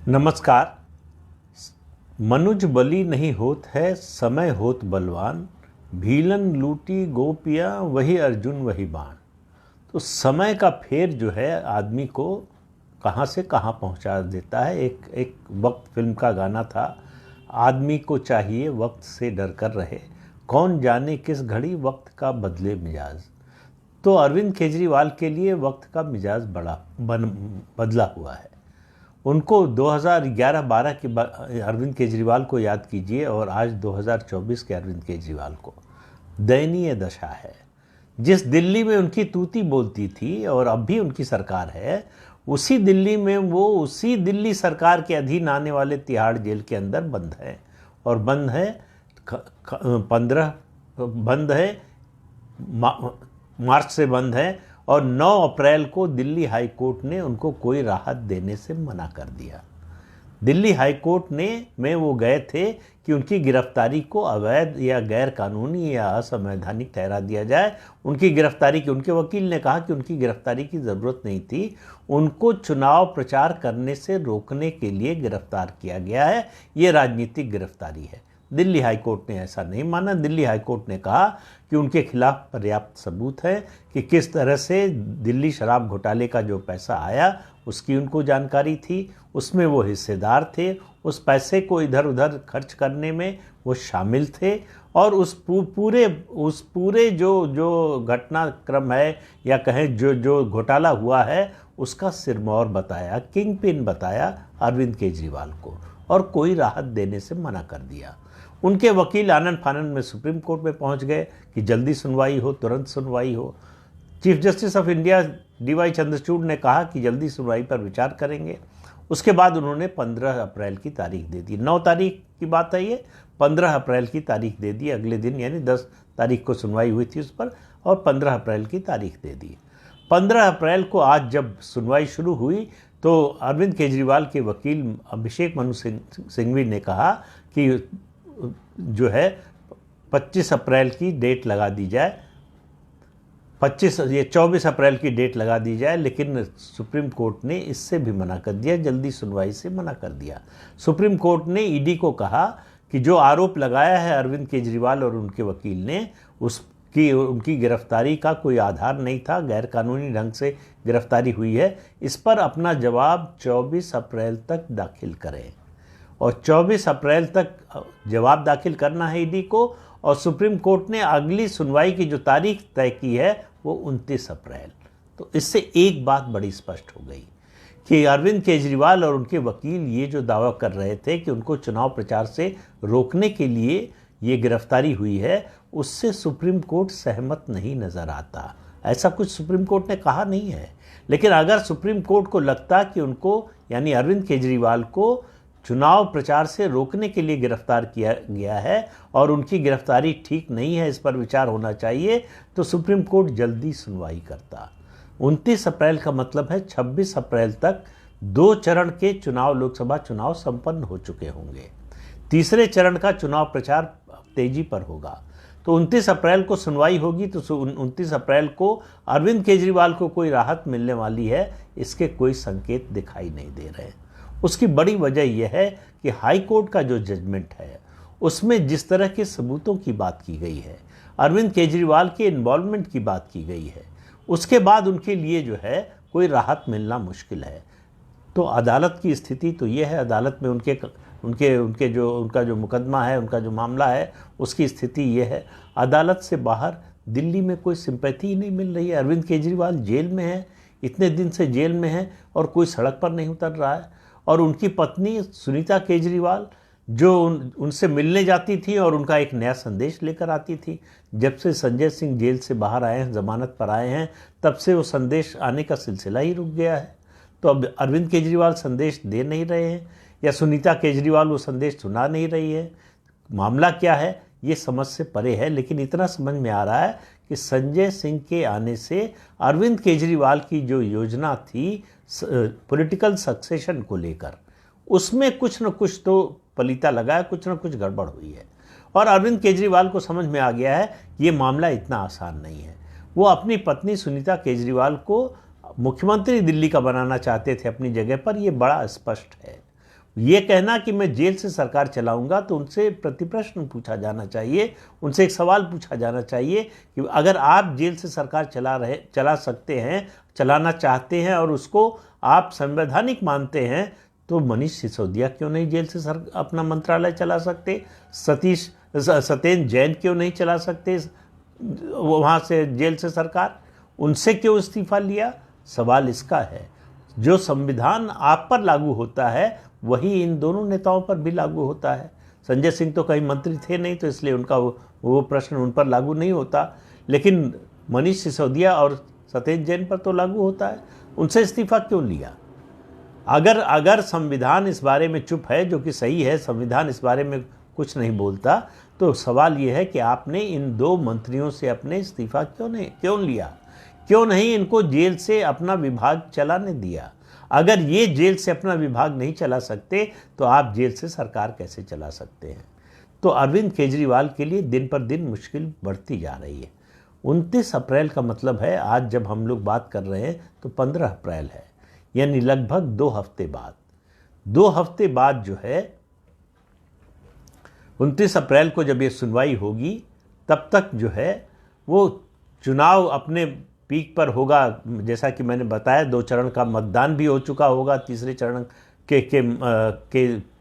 नमस्कार। मनुज बली नहीं होत है, समय होत बलवान। भीलन लूटी गोपियाँ, वही अर्जुन वही बाण। तो समय का फेर जो है आदमी को कहाँ से कहाँ पहुँचा देता है। एक वक्त फिल्म का गाना था, आदमी को चाहिए वक्त से डर कर रहे, कौन जाने किस घड़ी वक्त का बदले मिजाज। तो अरविंद केजरीवाल के लिए वक्त का मिजाज बदला हुआ है। उनको 2011-12 के अरविंद केजरीवाल को याद कीजिए और आज 2024 के अरविंद केजरीवाल को। दयनीय दशा है। जिस दिल्ली में उनकी तूती बोलती थी और अब भी उनकी सरकार है, उसी दिल्ली में वो उसी दिल्ली सरकार के अधीन आने वाले तिहाड़ जेल के अंदर बंद है। और बंद है 15 बंद है, मार्च से बंद है। और 9 अप्रैल को दिल्ली हाई कोर्ट ने उनको कोई राहत देने से मना कर दिया। दिल्ली हाई कोर्ट में वो गए थे कि उनकी गिरफ्तारी को अवैध या गैर कानूनी या असंवैधानिक ठहरा दिया जाए। उनकी गिरफ्तारी की उनके वकील ने कहा कि उनकी गिरफ्तारी की ज़रूरत नहीं थी, उनको चुनाव प्रचार करने से रोकने के लिए गिरफ्तार किया गया है, ये राजनीतिक गिरफ्तारी है। दिल्ली हाई कोर्ट ने ऐसा नहीं माना। दिल्ली हाई कोर्ट ने कहा कि उनके खिलाफ पर्याप्त सबूत है कि किस तरह से दिल्ली शराब घोटाले का जो पैसा आया उसकी उनको जानकारी थी, उसमें वो हिस्सेदार थे, उस पैसे को इधर उधर खर्च करने में वो शामिल थे। और उस पूरे जो घटनाक्रम है या कहें जो घोटाला हुआ है उसका सिरमौर बताया, किंग पिन बताया अरविंद केजरीवाल को, और कोई राहत देने से मना कर दिया। उनके वकील आनन फानन में सुप्रीम कोर्ट में पहुंच गए कि जल्दी सुनवाई हो, तुरंत सुनवाई हो। Chief justice of India D Y Chandrachud ने कहा कि जल्दी सुनवाई पर विचार करेंगे। उसके बाद उन्होंने 15 अप्रैल की तारीख दे दी। 9 तारीख की बात है ये, 15 अप्रैल की तारीख दे दी। अगले दिन यानी 10 तारीख को सुनवाई हुई थी उस पर, और 15 अप्रैल की तारीख दे दी। 15 अप्रैल को आज जब सुनवाई शुरू हुई तो अरविंद केजरीवाल के वकील अभिषेक मनु सिंघवी ने कहा कि जो है 25 अप्रैल की डेट लगा दी जाए, 24 अप्रैल की डेट लगा दी जाए। लेकिन सुप्रीम कोर्ट ने इससे भी मना कर दिया, जल्दी सुनवाई से मना कर दिया। सुप्रीम कोर्ट ने ईडी को कहा कि जो आरोप लगाया है अरविंद केजरीवाल और उनके वकील ने, उनकी गिरफ्तारी का कोई आधार नहीं था, गैरकानूनी ढंग से गिरफ्तारी हुई है, इस पर अपना जवाब 24 अप्रैल तक दाखिल करें। और 24 अप्रैल तक जवाब दाखिल करना है ईडी को। और सुप्रीम कोर्ट ने अगली सुनवाई की जो तारीख तय की है वो 29 अप्रैल। तो इससे एक बात बड़ी स्पष्ट हो गई कि अरविंद केजरीवाल और उनके वकील ये जो दावा कर रहे थे कि उनको चुनाव प्रचार से रोकने के लिए ये गिरफ्तारी हुई है, उससे सुप्रीम कोर्ट सहमत नहीं नज़र आता। ऐसा कुछ सुप्रीम कोर्ट ने कहा नहीं है। लेकिन अगर सुप्रीम कोर्ट को लगता कि उनको यानी अरविंद केजरीवाल को चुनाव प्रचार से रोकने के लिए गिरफ्तार किया गया है और उनकी गिरफ्तारी ठीक नहीं है, इस पर विचार होना चाहिए, तो सुप्रीम कोर्ट जल्दी सुनवाई करता। 29 अप्रैल का मतलब है 26 अप्रैल तक 2 चरण के चुनाव, लोकसभा चुनाव संपन्न हो चुके होंगे। तीसरे चरण का चुनाव प्रचार तेजी पर होगा। तो 29 अप्रैल को सुनवाई होगी। तो 29 अप्रैल को अरविंद केजरीवाल को कोई राहत मिलने वाली है, इसके कोई संकेत दिखाई नहीं दे रहे। उसकी बड़ी वजह यह है कि हाई कोर्ट का जो जजमेंट है उसमें जिस तरह के सबूतों की बात की गई है, अरविंद केजरीवाल के इन्वॉल्वमेंट की बात की गई है, उसके बाद उनके लिए जो है कोई राहत मिलना मुश्किल है। तो अदालत की स्थिति तो ये है, अदालत में उनका जो मुकदमा है, उनका जो मामला है, उसकी स्थिति ये है। अदालत से बाहर दिल्ली में कोई सिंपैथी ही नहीं मिल रही है। अरविंद केजरीवाल जेल में है, इतने दिन से जेल में है और कोई सड़क पर नहीं उतर रहा है। और उनकी पत्नी सुनीता केजरीवाल जो उनसे मिलने जाती थी और उनका एक नया संदेश लेकर आती थी। जब से संजय सिंह जेल से बाहर आए हैं, जमानत पर आए हैं, तब से वो संदेश आने का सिलसिला ही रुक गया है। तो अब अरविंद केजरीवाल संदेश दे नहीं रहे हैं या सुनीता केजरीवाल वो संदेश सुना नहीं रही है। मामला क्या है ये समझ से परे है। लेकिन इतना समझ में आ रहा है कि संजय सिंह के आने से अरविंद केजरीवाल की जो योजना थी पॉलिटिकल सक्सेशन को लेकर, उसमें कुछ न कुछ तो पलीता लगा है, कुछ न कुछ गड़बड़ हुई है। और अरविंद केजरीवाल को समझ में आ गया है ये मामला इतना आसान नहीं है। वो अपनी पत्नी सुनीता केजरीवाल को मुख्यमंत्री दिल्ली का बनाना चाहते थे अपनी जगह पर, ये बड़ा स्पष्ट है। ये कहना कि मैं जेल से सरकार चलाऊंगा, तो उनसे प्रतिप्रश्न पूछा जाना चाहिए, उनसे एक सवाल पूछा जाना चाहिए कि अगर आप जेल से सरकार चला सकते हैं, चलाना चाहते हैं और उसको आप संवैधानिक मानते हैं, तो मनीष सिसोदिया क्यों नहीं जेल से अपना मंत्रालय चला सकते? सत्येंद्र जैन क्यों नहीं चला सकते वहाँ से जेल से सरकार? उनसे क्यों इस्तीफा लिया? सवाल इसका है। जो संविधान आप पर लागू होता है वही इन दोनों नेताओं पर भी लागू होता है। संजय सिंह तो कहीं मंत्री थे नहीं, तो इसलिए उनका वो प्रश्न उन पर लागू नहीं होता, लेकिन मनीष सिसोदिया और सत्येंद्र जैन पर तो लागू होता है। उनसे इस्तीफा क्यों लिया? अगर संविधान इस बारे में चुप है, जो कि सही है, संविधान इस बारे में कुछ नहीं बोलता, तो सवाल ये है कि आपने इन दो मंत्रियों से अपने इस्तीफा क्यों लिया? क्यों नहीं इनको जेल से अपना विभाग चलाने दिया? अगर ये जेल से अपना विभाग नहीं चला सकते, तो आप जेल से सरकार कैसे चला सकते हैं? तो अरविंद केजरीवाल के लिए दिन पर दिन मुश्किल बढ़ती जा रही है। 29 अप्रैल का मतलब है, आज जब हम लोग बात कर रहे हैं तो 15 अप्रैल है, यानी लगभग 2 हफ्ते बाद। 2 हफ्ते बाद जो है 29 अप्रैल को जब ये सुनवाई होगी, तब तक जो है वो चुनाव अपने पीक पर होगा। जैसा कि मैंने बताया, 2 चरण का मतदान भी हो चुका होगा, तीसरे चरण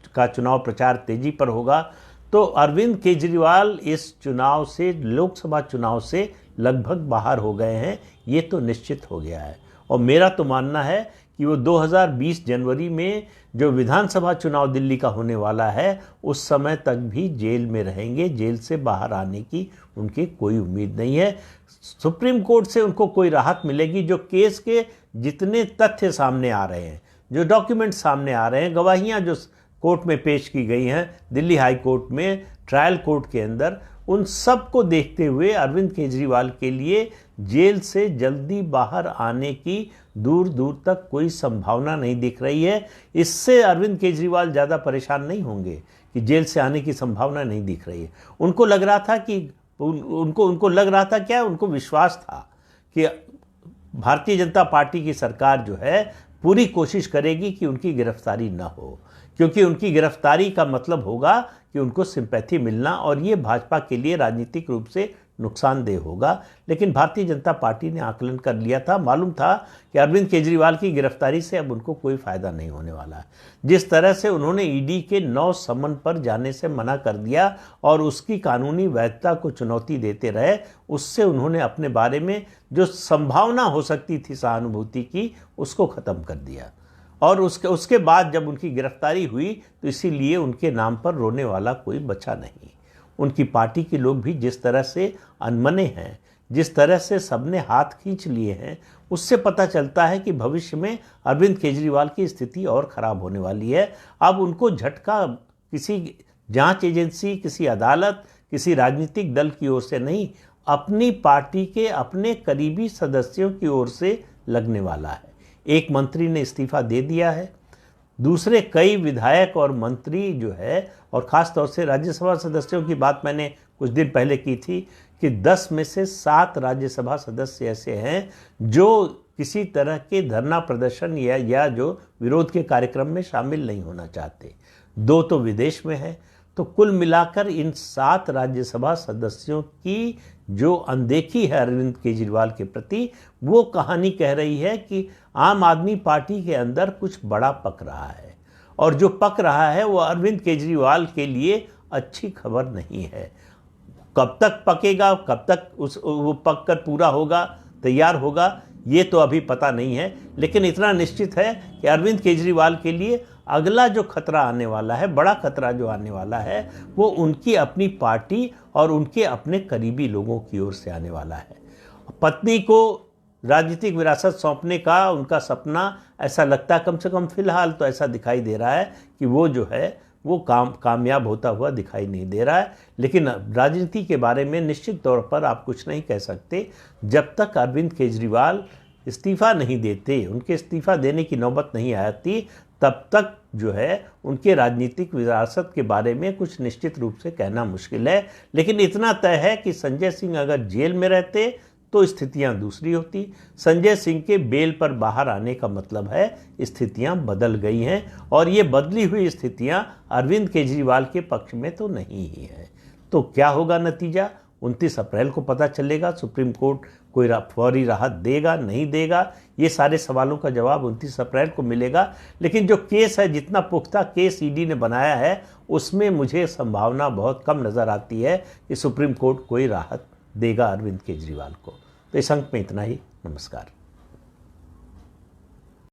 का चुनाव प्रचार तेजी पर होगा। तो अरविंद केजरीवाल इस चुनाव से, लोकसभा चुनाव से लगभग बाहर हो गए हैं, ये तो निश्चित हो गया है। और मेरा तो मानना है कि वो 2020 जनवरी में जो विधानसभा चुनाव दिल्ली का होने वाला है, उस समय तक भी जेल में रहेंगे। जेल से बाहर आने की उनकी कोई उम्मीद नहीं है। सुप्रीम कोर्ट से उनको कोई राहत मिलेगी? जो केस के जितने तथ्य सामने आ रहे हैं, जो डॉक्यूमेंट सामने आ रहे हैं, गवाहियां जो कोर्ट में पेश की गई हैं, दिल्ली हाई कोर्ट में, ट्रायल कोर्ट के अंदर, उन सब को देखते हुए अरविंद केजरीवाल के लिए जेल से जल्दी बाहर आने की दूर दूर तक कोई संभावना नहीं दिख रही है। इससे अरविंद केजरीवाल ज़्यादा परेशान नहीं होंगे कि जेल से आने की संभावना नहीं दिख रही है। उनको लग रहा था कि उनको लग रहा था क्या, उनको विश्वास था कि भारतीय जनता पार्टी की सरकार जो है पूरी कोशिश करेगी कि उनकी गिरफ्तारी न हो, क्योंकि उनकी गिरफ्तारी का मतलब होगा कि उनको सिंपैथी मिलना, और ये भाजपा के लिए राजनीतिक रूप से नुकसानदेह होगा। लेकिन भारतीय जनता पार्टी ने आकलन कर लिया था, मालूम था कि अरविंद केजरीवाल की गिरफ्तारी से अब उनको कोई फायदा नहीं होने वाला है। जिस तरह से उन्होंने ईडी के 9 समन पर जाने से मना कर दिया और उसकी कानूनी वैधता को चुनौती देते रहे, उससे उन्होंने अपने बारे में जो संभावना हो सकती थी सहानुभूति की, उसको ख़त्म कर दिया। और उसके बाद जब उनकी गिरफ्तारी हुई, तो इसीलिए उनके नाम पर रोने वाला कोई बचा नहीं। उनकी पार्टी के लोग भी जिस तरह से अनमने हैं, जिस तरह से सबने हाथ खींच लिए हैं, उससे पता चलता है कि भविष्य में अरविंद केजरीवाल की स्थिति और ख़राब होने वाली है। अब उनको झटका किसी जांच एजेंसी, किसी अदालत, किसी राजनीतिक दल की ओर से नहीं, अपनी पार्टी के अपने करीबी सदस्यों की ओर से लगने वाला है। एक मंत्री ने इस्तीफा दे दिया है, दूसरे कई विधायक और मंत्री जो है, और ख़ास तौर से राज्यसभा सदस्यों की बात मैंने कुछ दिन पहले की थी कि 10 में से 7 राज्यसभा सदस्य ऐसे हैं जो किसी तरह के धरना प्रदर्शन या जो विरोध के कार्यक्रम में शामिल नहीं होना चाहते। 2 तो विदेश में हैं। तो कुल मिलाकर इन 7 राज्यसभा सदस्यों की जो अनदेखी है अरविंद केजरीवाल के प्रति, वो कहानी कह रही है कि आम आदमी पार्टी के अंदर कुछ बड़ा पक रहा है, और जो पक रहा है वो अरविंद केजरीवाल के लिए अच्छी खबर नहीं है। कब तक पकेगा, कब तक वो पक कर पूरा होगा, तैयार होगा, ये तो अभी पता नहीं है। लेकिन इतना निश्चित है कि अरविंद केजरीवाल के लिए अगला जो खतरा आने वाला है, बड़ा खतरा जो आने वाला है, वो उनकी अपनी पार्टी और उनके अपने करीबी लोगों की ओर से आने वाला है। पत्नी को राजनीतिक विरासत सौंपने का उनका सपना, ऐसा लगता है, कम से कम फिलहाल तो ऐसा दिखाई दे रहा है कि वो जो है वो कामयाब होता हुआ दिखाई नहीं दे रहा है। लेकिन राजनीति के बारे में निश्चित तौर पर आप कुछ नहीं कह सकते जब तक अरविंद केजरीवाल इस्तीफ़ा नहीं देते, उनके इस्तीफ़ा देने की नौबत नहीं आती, तब तक जो है उनके राजनीतिक विरासत के बारे में कुछ निश्चित रूप से कहना मुश्किल है। लेकिन इतना तय है कि संजय सिंह अगर जेल में रहते तो स्थितियां दूसरी होती। संजय सिंह के बेल पर बाहर आने का मतलब है स्थितियां बदल गई हैं, और ये बदली हुई स्थितियां अरविंद केजरीवाल के पक्ष में तो नहीं ही है। तो क्या होगा नतीजा, 29 अप्रैल को पता चलेगा। सुप्रीम कोर्ट कोई फौरी राहत देगा नहीं देगा, ये सारे सवालों का जवाब 29 अप्रैल को मिलेगा। लेकिन जो केस है, जितना पुख्ता केस ईडी ने बनाया है, उसमें मुझे संभावना बहुत कम नज़र आती है कि सुप्रीम कोर्ट कोई राहत देगा अरविंद केजरीवाल को। तो इस अंक में इतना ही। नमस्कार।